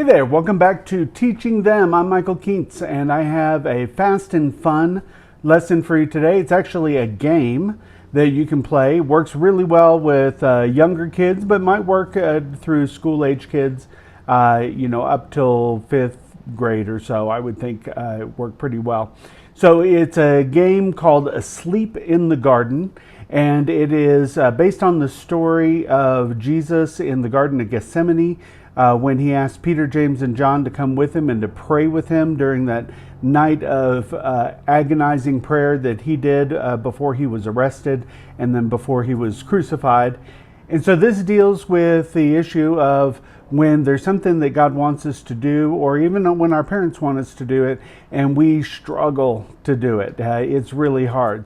Hey there, welcome back to Teaching Them. I'm Michael Keats, and I have a fast and fun lesson for you today. It's actually a game that you can play. Works really well with younger kids, but might work through school-age kids, up till 5th grade or so. I would think it worked pretty well. So it's a game called Asleep in the Garden, and it is based on the story of Jesus in the Garden of Gethsemane, when he asked Peter, James, and John to come with him and to pray with him during that night of agonizing prayer that he did before he was arrested and then before he was crucified. And so this deals with the issue of when there's something that God wants us to do, or even when our parents want us to do it, and we struggle to do it. It's really hard.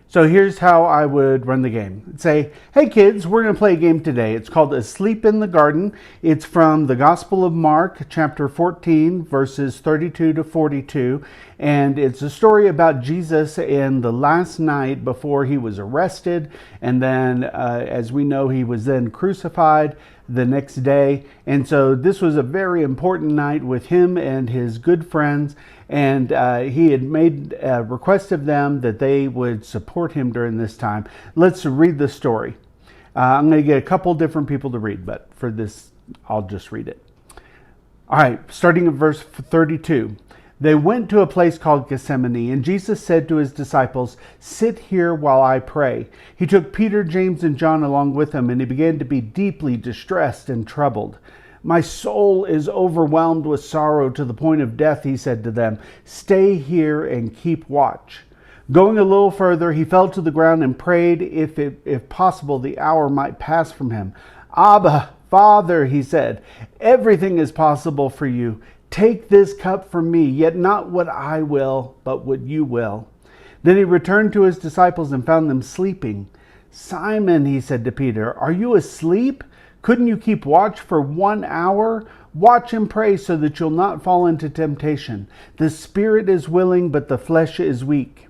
So here's how I would run the game. Say, hey kids, we're going to play a game today. It's called Asleep in the Garden. It's from the Gospel of Mark, chapter 14, verses 32 to 42. And it's a story about Jesus in the last night before he was arrested. And then, as we know, he was then crucified the next day. And so this was a very important night with him and his good friends. And he had made a request of them that they would support him during this time. Let's read the story. I'm going to get a couple different people to read, but for this, I'll just read it. All right, starting at verse 32. They went to a place called Gethsemane, and Jesus said to his disciples, "Sit here while I pray." He took Peter, James, and John along with him, and he began to be deeply distressed and troubled. "My soul is overwhelmed with sorrow to the point of death," he said to them. "Stay here and keep watch." Going a little further, he fell to the ground and prayed if possible the hour might pass from him. "Abba, Father," he said, "everything is possible for you. Take this cup from me, yet not what I will, but what you will." Then he returned to his disciples and found them sleeping. "Simon," he said to Peter, "are you asleep? Couldn't you keep watch for 1 hour? Watch and pray so that you'll not fall into temptation. The spirit is willing, but the flesh is weak."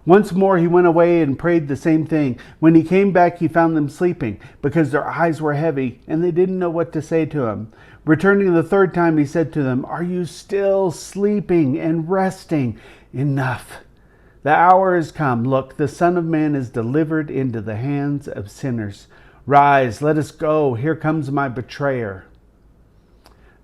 Once more he went away and prayed the same thing. When he came back, he found them sleeping, because their eyes were heavy, and they didn't know what to say to him. Returning the third time, he said to them, "Are you still sleeping and resting? Enough. The hour has come. Look, the Son of Man is delivered into the hands of sinners. Rise, let us go. Here comes my betrayer."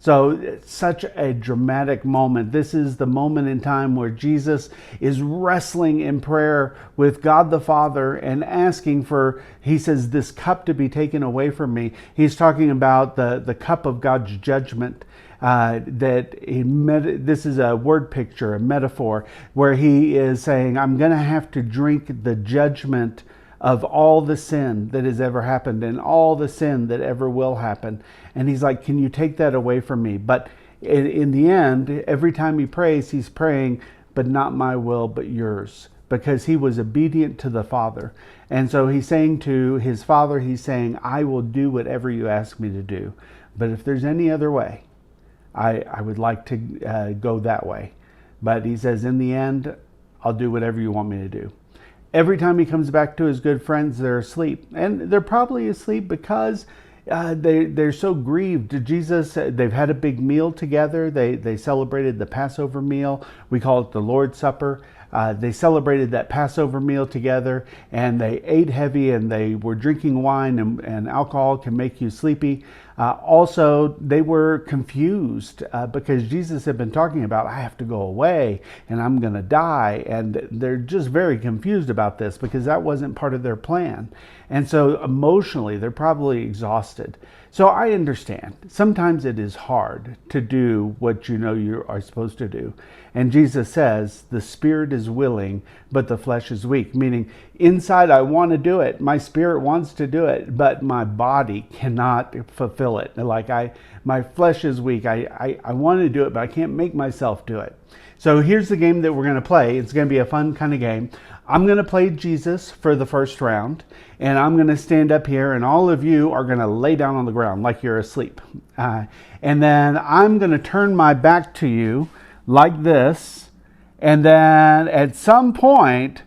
So it's such a dramatic moment. This is the moment in time where Jesus is wrestling in prayer with God the Father and asking for, he says, this cup to be taken away from me. He's talking about the cup of God's judgment. This is a word picture, a metaphor, where he is saying, I'm going to have to drink the judgment of all the sin that has ever happened and all the sin that ever will happen. And he's like, can you take that away from me? But in the end, every time he prays, he's praying, but not my will, but yours, because he was obedient to the Father. And so he's saying to his Father, he's saying, I will do whatever you ask me to do. But if there's any other way, I would like to go that way. But he says, in the end, I'll do whatever you want me to do. Every time he comes back to his good friends, they're asleep. And they're probably asleep because they're so grieved. Jesus, they've had a big meal together. They celebrated the Passover meal. We call it the Lord's Supper. They celebrated that Passover meal together, and they ate heavy, and they were drinking wine, and alcohol can make you sleepy. Also, they were confused because Jesus had been talking about, I have to go away and I'm going to die. And they're just very confused about this because that wasn't part of their plan. And so emotionally, they're probably exhausted. So I understand. Sometimes it is hard to do what you know you are supposed to do. And Jesus says, the spirit is willing, but the flesh is weak. Meaning, inside I want to do it. My spirit wants to do it, but my body cannot fulfill it. Like my flesh is weak. I want to do it, but I can't make myself do it. So here's the game that we're going to play. It's going to be a fun kind of game. I'm going to play Jesus for the first round, and I'm going to stand up here, and all of you are going to lay down on the ground like you're asleep. And then I'm going to turn my back to you like this, and then at some point,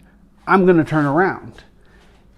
I'm going to turn around.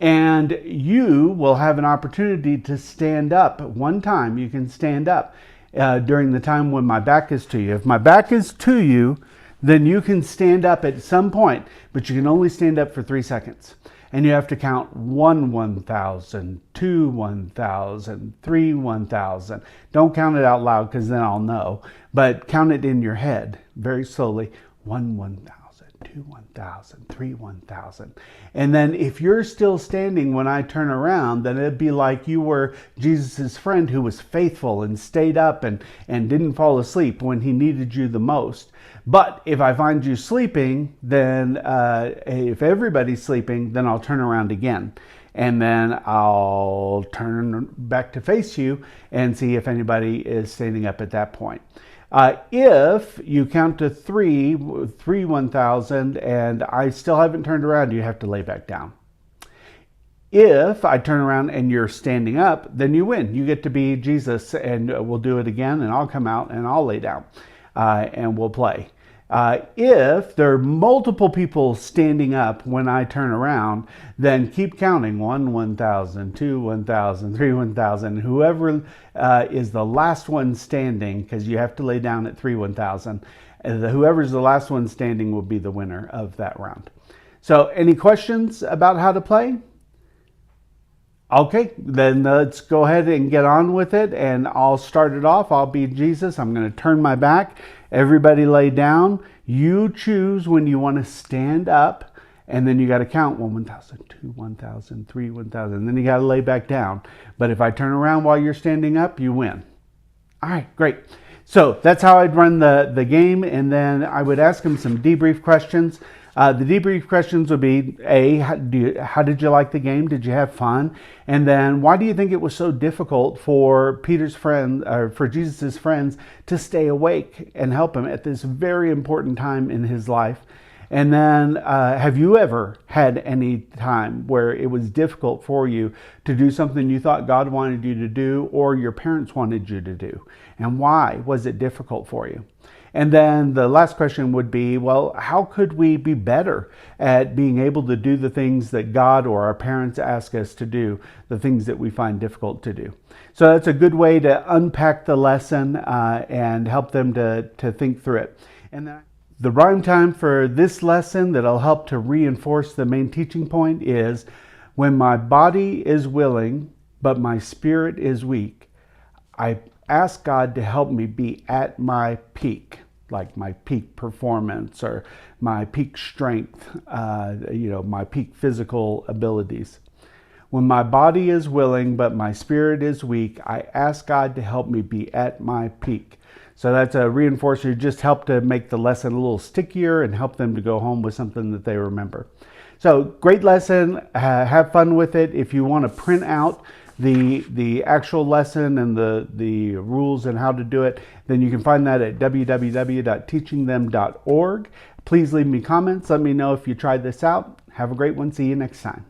And you will have an opportunity to stand up. One time you can stand up. during the time when my back is to you. If my back is to you, then you can stand up at some point, but you can only stand up for 3 seconds. And you have to count 1, 1,000, 2, 1,000, 3, 1,000. Don't count it out loud because then I'll know. But count it in your head very slowly. 1, 1,000, 2, 1,000, 3, 1,000. And then if you're still standing when I turn around, then it'd be like you were Jesus' friend who was faithful and stayed up and didn't fall asleep when he needed you the most. But if I find you sleeping, then if everybody's sleeping, then I'll turn around again. And then I'll turn back to face you and see if anybody is standing up at that point. If you count to 3, 1,000, and I still haven't turned around, you have to lay back down. If I turn around and you're standing up, then you win. You get to be Jesus, and we'll do it again, and I'll come out and I'll lay down, and we'll play. If there are multiple people standing up when I turn around, then keep counting. 1, 1,000, 2, 1,000, 3, 1,000. Whoever is the last one standing, because you have to lay down at 3, 1,000, whoever's the last one standing will be the winner of that round. So any questions about how to play? Okay, then let's go ahead and get on with it, and I'll start it off. I'll be Jesus. I'm going to turn my back. Everybody lay down. You choose when you want to stand up, and then you got to count 1, 1,000, 2, 1,000, 3, 1,000. Then you got to lay back down. But if I turn around while you're standing up, you win. All right, great. So that's how I'd run the game, and then I would ask them some debrief questions. The debrief questions would be, A, how did you like the game? Did you have fun? And then, why do you think it was so difficult for Peter's friend, or for Jesus' friends, to stay awake and help him at this very important time in his life? And then, have you ever had any time where it was difficult for you to do something you thought God wanted you to do, or your parents wanted you to do? And why was it difficult for you? And then the last question would be, well, how could we be better at being able to do the things that God or our parents ask us to do, the things that we find difficult to do? So that's a good way to unpack the lesson and help them to think through it. And the rhyme time for this lesson that'll help to reinforce the main teaching point is, when my body is willing, but my spirit is weak, I ask God to help me be at my peak, like my peak performance or my peak strength, my peak physical abilities. When my body is willing, but my spirit is weak, I ask God to help me be at my peak. So that's a reinforcer, just help to make the lesson a little stickier and help them to go home with something that they remember. So great lesson, have fun with it. If you want to print out the actual lesson and the rules and how to do it, then you can find that at www.teachingthem.org. Please leave me comments. Let me know if you tried this out. Have a great one. See you next time.